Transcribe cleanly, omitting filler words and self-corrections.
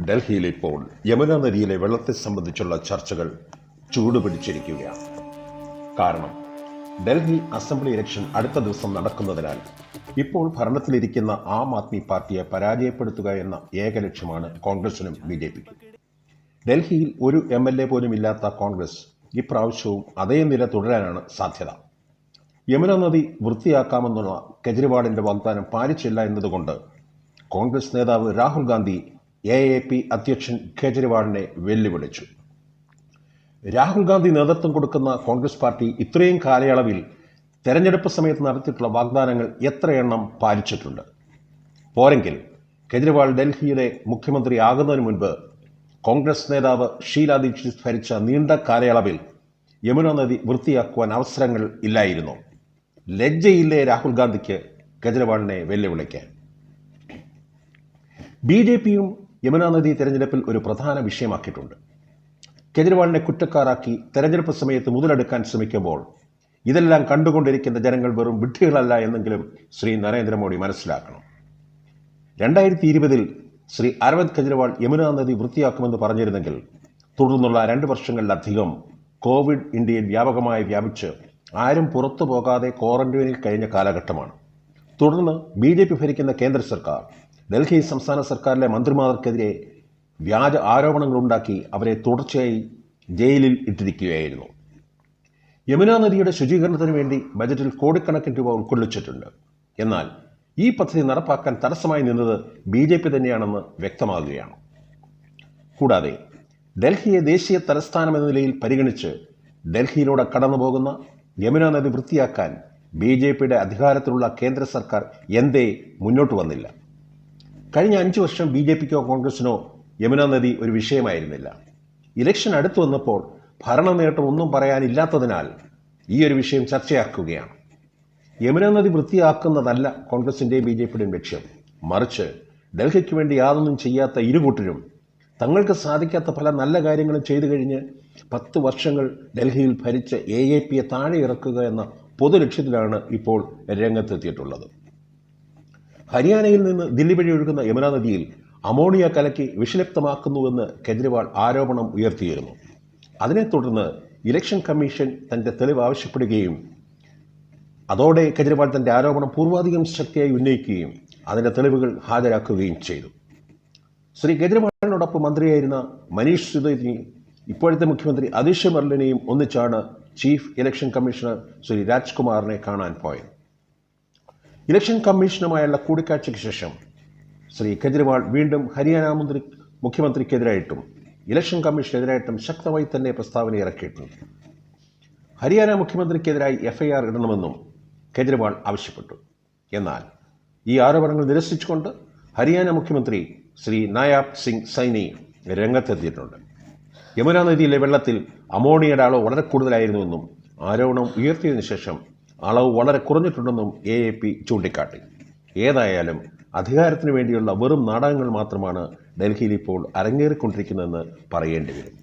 ഡൽഹിയിൽ ഇപ്പോൾ യമുന നദിയിലെ വെള്ളത്തെ സംബന്ധിച്ചുള്ള ചർച്ചകൾ ചൂടുപിടിച്ചിരിക്കുകയാണ്. കാരണം ഡൽഹി അസംബ്ലി ഇലക്ഷൻ അടുത്ത ദിവസം നടക്കുന്നതിനാൽ ഇപ്പോൾ ഭരണത്തിലിരിക്കുന്ന ആം ആദ്മി പാർട്ടിയെ പരാജയപ്പെടുത്തുക എന്ന ഏക ലക്ഷ്യമാണ് കോൺഗ്രസിനും BJPക്കും. ഡൽഹിയിൽ ഒരു MLA പോലും ഇല്ലാത്ത കോൺഗ്രസ് ഇപ്രാവശ്യവും അതേ നില തുടരാനാണ് സാധ്യത. യമുന നദി വൃത്തിയാക്കാമെന്നുള്ള കെജ്രിവാളിന്റെ വാഗ്ദാനം പാലിച്ചില്ല എന്നതുകൊണ്ട് കോൺഗ്രസ് നേതാവ് രാഹുൽ ഗാന്ധി AAP അധ്യക്ഷൻ കെജ്രിവാളിനെ വെല്ലുവിളിച്ചു. രാഹുൽ ഗാന്ധി നേതൃത്വം കൊടുക്കുന്ന കോൺഗ്രസ് പാർട്ടി ഇത്രയും കാലയളവിൽ തെരഞ്ഞെടുപ്പ് സമയത്ത് നടത്തിയിട്ടുള്ള വാഗ്ദാനങ്ങൾ എത്രയെണ്ണം പാലിച്ചിട്ടുണ്ട്? പോരെങ്കിൽ കെജ്രിവാൾ ഡൽഹിയുടെ മുഖ്യമന്ത്രി ആകുന്നതിന് മുൻപ് കോൺഗ്രസ് നേതാവ് ഷീലാ ദീക്ഷിത് ഭരിച്ച നീണ്ട കാലയളവിൽ യമുന നദി വൃത്തിയാക്കുവാൻ അവസരങ്ങൾ ഇല്ലായിരുന്നു. ലജ്ജയില്ലേ രാഹുൽ ഗാന്ധിക്ക് കെജ്രിവാളിനെ വെല്ലുവിളിക്കാൻ? BJPയും യമുന നദി തെരഞ്ഞെടുപ്പിൽ ഒരു പ്രധാന വിഷയമാക്കിയിട്ടുണ്ട്. കെജ്രിവാളിനെ കുറ്റക്കാരാക്കി തെരഞ്ഞെടുപ്പ് സമയത്ത് മുതലെടുക്കാൻ ശ്രമിക്കുമ്പോൾ ഇതെല്ലാം കണ്ടുകൊണ്ടിരിക്കുന്ന ജനങ്ങൾ വെറും വിഡ്ഢികളല്ല എന്നെങ്കിലും ശ്രീ നരേന്ദ്രമോദി മനസ്സിലാക്കണം. 2020 ശ്രീ അരവിന്ദ് കെജ്രിവാൾ യമുന നദി വൃത്തിയാക്കുമെന്ന് പറഞ്ഞിരുന്നെങ്കിൽ തുടർന്നുള്ള 2 വർഷങ്ങളിലധികം കോവിഡ് ഇന്ത്യയിൽ വ്യാപകമായി വ്യാപിച്ച് ആരും പുറത്തു പോകാതെ ക്വാറന്റൈനിൽ കഴിഞ്ഞ കാലഘട്ടമാണ്. തുടർന്ന് BJP ഭരിക്കുന്ന കേന്ദ്ര സർക്കാർ ഡൽഹി സംസ്ഥാന സർക്കാരിലെ മന്ത്രിമാർക്കെതിരെ വ്യാജ ആരോപണങ്ങളുണ്ടാക്കി അവരെ തുടർച്ചയായി ജയിലിൽ ഇട്ടിരിക്കുകയായിരുന്നു. യമുന നദിയുടെ ശുചീകരണത്തിന് വേണ്ടി ബജറ്റിൽ കോടിക്കണക്കിന് രൂപ ഉൾക്കൊള്ളിച്ചിട്ടുണ്ട്. എന്നാൽ ഈ പദ്ധതി നടപ്പാക്കാൻ തടസ്സമായി നിന്നത് BJP തന്നെയാണെന്ന് വ്യക്തമാകുകയാണ്. കൂടാതെ ഡൽഹിയെ ദേശീയ തലസ്ഥാനം എന്ന നിലയിൽ പരിഗണിച്ച് ഡൽഹിയിലൂടെ കടന്നുപോകുന്ന യമുന നദി വൃത്തിയാക്കാൻ BJPയുടെ അധികാരത്തിലുള്ള കേന്ദ്ര സർക്കാർ എന്തേ മുന്നോട്ട് വന്നില്ല? കഴിഞ്ഞ 5 വർഷം BJPക്കോ കോൺഗ്രസിനോ യമുന നദി ഒരു വിഷയമായിരുന്നില്ല. ഇലക്ഷൻ അടുത്തു വന്നപ്പോൾ ഭരണ നേട്ടം ഒന്നും പറയാനില്ലാത്തതിനാൽ ഈ ഒരു വിഷയം ചർച്ചയാക്കുകയാണ്. യമുന നദി വൃത്തിയാക്കുന്നതല്ല കോൺഗ്രസിൻ്റെയും BJPയുടെയും ലക്ഷ്യം. മറിച്ച് ഡൽഹിക്ക് വേണ്ടി യാതൊന്നും ചെയ്യാത്ത ഇരുകൂട്ടരും തങ്ങൾക്ക് സാധിക്കാത്ത പല നല്ല കാര്യങ്ങളും ചെയ്തു കഴിഞ്ഞ് 10 വർഷങ്ങൾ ഡൽഹിയിൽ ഭരിച്ച AAPയെ താഴെ ഇറക്കുക എന്ന പൊതുലക്ഷ്യത്തിലാണ് ഇപ്പോൾ രംഗത്തെത്തിയിട്ടുള്ളത്. ഹരിയാനയിൽ നിന്ന് ദില്ലി വഴി ഒഴുകുന്ന യമുന നദിയിൽ അമോണിയ കലക്കി വിഷലിപ്തമാക്കുന്നുവെന്ന് കെജ്രിവാൾ ആരോപണം ഉയർത്തിയിരുന്നു. അതിനെ തുടർന്ന് ഇലക്ഷൻ കമ്മീഷൻ തന്റെ തെളിവ് ആവശ്യപ്പെടുകയും അതോടെ കെജ്രിവാൾ തന്റെ ആരോപണം പൂർവാധികം ശക്തിയായി ഉന്നയിക്കുകയും അതിന്റെ തെളിവുകൾ ഹാജരാക്കുകയും ചെയ്തു. ശ്രീ കെജ്രിവാളിനോടൊപ്പം മന്ത്രിയായിരുന്ന മനീഷ് സിസോദിയെയും ഇപ്പോഴത്തെ മുഖ്യമന്ത്രി അതീഷ് മെർലിനെയും ഒന്നിച്ചാണ് ചീഫ് ഇലക്ഷൻ കമ്മീഷണർ ശ്രീ രാജ്കുമാറിനെ കാണാൻ പോയത്. ഇലക്ഷൻ കമ്മീഷനുമായുള്ള കൂടിക്കാഴ്ചയ്ക്ക് ശേഷം ശ്രീ കെജ്രിവാൾ വീണ്ടും ഹരിയാന മുഖ്യമന്ത്രിക്കെതിരായിട്ടും ഇലക്ഷൻ കമ്മീഷനെതിരായിട്ടും ശക്തമായി തന്നെ പ്രസ്താവന ഇറക്കിയിട്ടുണ്ട്. ഹരിയാന മുഖ്യമന്ത്രിക്കെതിരായി FIR ഇടണമെന്നും കെജ്രിവാൾ ആവശ്യപ്പെട്ടു. എന്നാൽ ഈ ആരോപണങ്ങൾ നിരസിച്ചുകൊണ്ട് ഹരിയാന മുഖ്യമന്ത്രി ശ്രീ നായാബ് സിംഗ് സൈനി രംഗത്തെത്തിയിട്ടുണ്ട്. യമുന നദിയിലെ വെള്ളത്തിൽ അമോണിയയുടെ അളവ് വളരെ കൂടുതലായിരുന്നുവെന്നും ആരോപണം ഉയർത്തിയതിനു ശേഷം അളവ് വളരെ കുറഞ്ഞിട്ടുണ്ടെന്നും AAP ചൂണ്ടിക്കാട്ടി. ഏതായാലും അധികാരത്തിന് വേണ്ടിയുള്ള വെറും നാടകങ്ങൾ മാത്രമാണ് ഡൽഹിയിൽ ഇപ്പോൾ അരങ്ങേറിക്കൊണ്ടിരിക്കുന്നതെന്ന് പറയേണ്ടി വരും.